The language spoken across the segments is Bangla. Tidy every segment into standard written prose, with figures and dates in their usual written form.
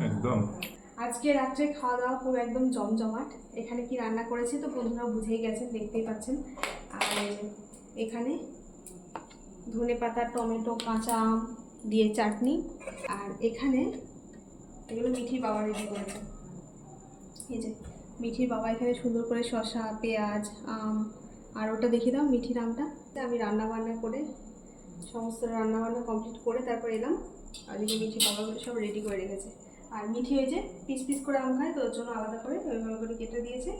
একদম। আজকে রাত্রে খাওয়া দাওয়া খুব একদম জমজমাট। এখানে কি রান্না করেছি তো বন্ধুরা বুঝেই গেছেন, দেখতেই পাচ্ছেন। আর এখানে ধনেপাতা, টমেটো, কাঁচা আম দিয়ে চাটনি। আর এখানে এগুলো মিঠির বাবা রেডি করেছে। এই যে মিঠির বাবা এখানে সুন্দর করে শসা, পেঁয়াজ, আম, আর ওটা দেখিয়ে দাও মিঠির আমটা। আমি রান্না বান্না করে সমস্ত রান্নাবান্না কমপ্লিট করে তারপর এলাম। আর এদিকে মিঠি বাবাগুলো সব রেডি করে রেখেছে। আর মিঠি ওই যে পিস পিস করে আম খায়, তো ওর জন্য আলাদা করে ওইভাবে করে কেটে দিয়েছে।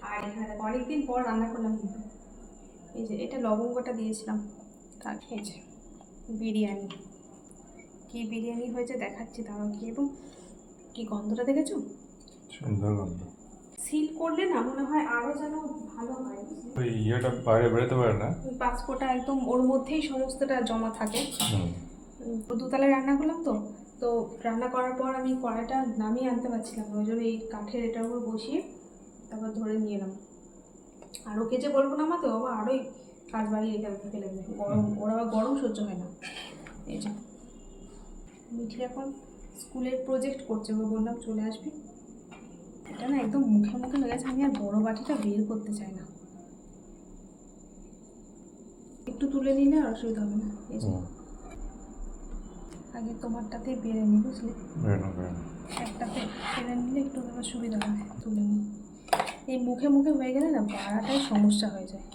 আর এখানে দেখো অনেকদিন পর রান্না করলাম কিন্তু। এই যে এটা লবঙ্গটা দিয়েছিলাম। তার এই যে বিরিয়ানি, কি বিরিয়ানি হয়েছে দেখাচ্ছি দাঁড়াও। কি এবং কি গন্ধটা দেখেছো? সুন্দর গন্ধ। সিল করলে না মনে হয় আরো যেন ভালো হয়। ওই ইয়েটা বাইরে বেরোতে পারে না, পাঁচফোঁটা একদম ওর মধ্যেই সমস্তটা জমা থাকে। দোতলায় রান্না করলাম তো, তো রান্না করার পর আমি কড়াইটা নামিয়ে আনতে পারছিলাম না, ওই জন্য এই কাঠের এটার উপর বসিয়ে তারপর ধরে নিয়ে এলাম। আর ওকে যে বলবো না মা, তো বাবা আরোই কাজ বাড়িয়ে রেখে ফেলে দেবে, গরম ওর আবার গরম সহ্য হয় না। এই যে মিঠি এখন স্কুলের প্রজেক্ট করছে, ওকে বললাম চলে আসবি। এটা না একদম মুখে মুখে লেগেছে, আমি আর বড় বাটিটা বের করতে চাই না। একটু তুলে নিলে আর অসুবিধা হবে না। এই যে আগে তোমারটাতেই বেড়ে নি, বুঝলি? একটাতে বেড়ে নিলে একটু আমার সুবিধা হবে, তুলে নিই। এই মুখে মুখে হয়ে গেলে না বাড়াটাই সমস্যা হয়ে যায়।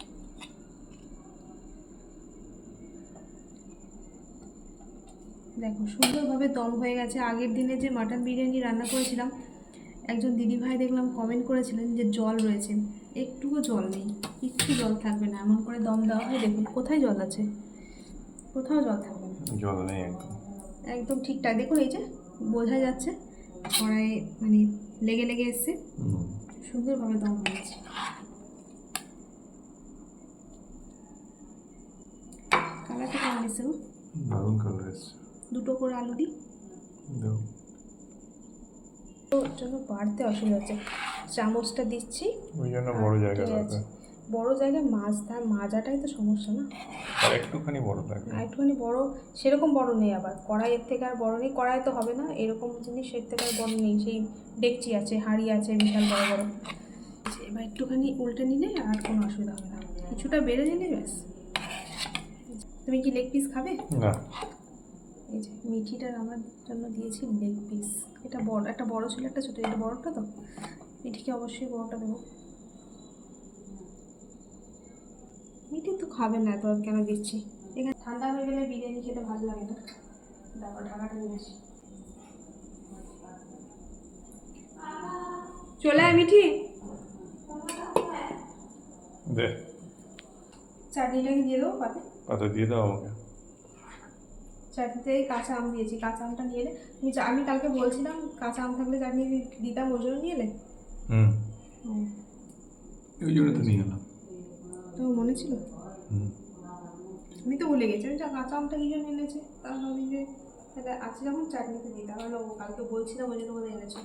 দেখো সুন্দরভাবে দম হয়ে গেছে। আগের দিনে যে মাটন বিরিয়ানি রান্না করেছিলাম, একজন দিদিভাই দেখলাম কমেন্ট করেছিলেন যে জল রয়েছে, একটুকু জল নেই, একটু জল থাকবে না, এমন করে দম দেওয়া হয়। দেখুন কোথায় জল আছে, কোথাও জল থাকবে না, জল নেই একদম, একদম ঠিকঠাক। দেখুন এই যে বোঝা যাচ্ছে কড়াইয়ে মানে লেগে লেগে এসছে, সুন্দরভাবে দম হয়ে গেছে। কালারটা কেমন এসছে গো? দারুণ কালার এসছে। দুটো করে আলু দিই, ওর জন্য বাড়তে অসুবিধা হচ্ছে। চামচটা দিচ্ছি, ওই জন্য বড় জায়গা লাগবে। বড় জায়গায় মাছ মাজাটাই তো সমস্যা না। আর একটুখানি বড় লাগবে, একটুখানি বড়, সেরকম বড় নেই আবার কড়াইয়ের থেকে আর বড় নেই। কড়াই তো হবে না, এরকম জিনিস এর থেকে আর বড় নেই। সেই ডেকচি আছে, হাঁড়ি আছে বিশাল বড় বড়। এবার একটুখানি উল্টে নিলে আর কোনো অসুবিধা হবে না, কিছুটা বেড়ে নিলে ব্যাস। তুমি কি লেগ পিস খাবে? না। এই যে মিঠিটার আমার জন্য দিয়েছি লেগ পিস। এটা বড়, একটা বড় ছিল একটা ছোটো, এটা বড়টা তো, মিঠিকে অবশ্যই বড়টা দেবো। মিঠি তো খাবে না, তো কেন দিচ্ছি। এখানে ঠান্ডা হয়ে গেলে বিরিয়ানি খেতে ভালো লাগে না। তারপর ঢাকাটা নিয়ে আসি। চলে আয় মিঠি, দে চাটনিটাকে দিয়ে দেবো পাতে। পাতা দিয়ে দাও আমাকে। চাটনিতে কাঁচা আম দিয়েছি, কাঁচা আমটা নিয়ে এলে তুমি। আমি কালকে বলছিলাম কাঁচা আম থাকলে চাটনি দিতাম, ওই জন্য নিয়ে এলে। ওই জন্য তো নিয়ে এলাম। তো মনে ছিল, আমি তো ভুলে গেছি। আমি কাঁচা আমটা কি জন্য এনেছে, তার ভাবি যে এটা আছে যখন চাটনিতে দিই, তাহলে ও কালকে বলছিলাম ওই জন্য বোধহয় এনেছে।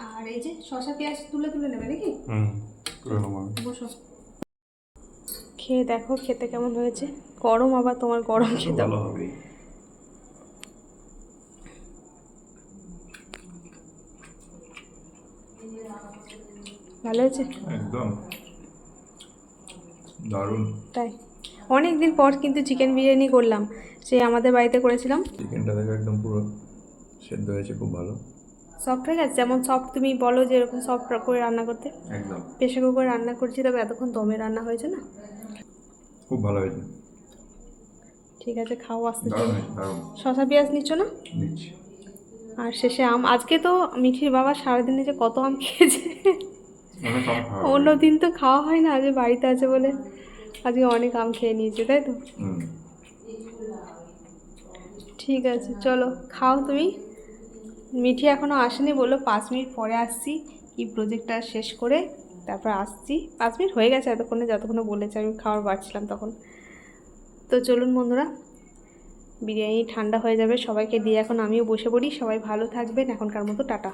আর এই যে শসা পেঁয়াজ তুলে তুলে নেবে নাকি? বসো, খেয়ে দেখো খেতে কেমন হয়েছে। গরম, আবার তোমার গরম খেতে ভালো হবে। ভালো হয়েছে একদম দারুণ। তাই অনেক দিন পর কিন্তু চিকেন বিরিয়ানি করলাম, সে আমাদের বাড়িতে করেছিলাম। চিকেনটা দেখো একদম পুরো সেদ্ধ হয়েছে, খুব ভালো সফট হয়ে গেছে, যেমন সফট তুমি বলো যে এরকম সফট করে রান্না করতে। একদম প্রেশার কুকারে রান্না করছি, তবে এতক্ষণ দমে রান্না হয়েছে না, খুব ভালো হয়েছে। ঠিক আছে খাও আস্তে দারুণ আস্তে। হয়েছে, দারুণ। শসা পেঁয়াজ নিচ্ছ না? নিচ্ছি। আর শেষে আম। আজকে তো মিঠির বাবা সারাদিনে যে কত আম খেয়েছে, অন্য দিন তো খাওয়া হয় না, আজকে বাড়িতে আছে বলে আজকে অনেক আম খেয়ে নিয়েছে, তাই তো? ঠিক আছে চলো খাও তুমি। মিঠি এখনও আসেনি, বললো 5 মিনিট পরে আসছি, কি প্রজেক্টটা শেষ করে তারপর আসছি। 5 মিনিট হয়ে গেছে এতক্ষণে, যতক্ষণে বলেছে, আমি খাবার বাড়ছিলাম তখন। তো চলুন বন্ধুরা, বিরিয়ানি ঠান্ডা হয়ে যাবে, সবাইকে দিয়ে এখন আমিও বসে পড়ি। সবাই ভালো থাকবেন, এখনকার মতো টাটা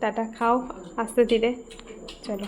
টাটা। খাও আস্তে ধীরে, চলো।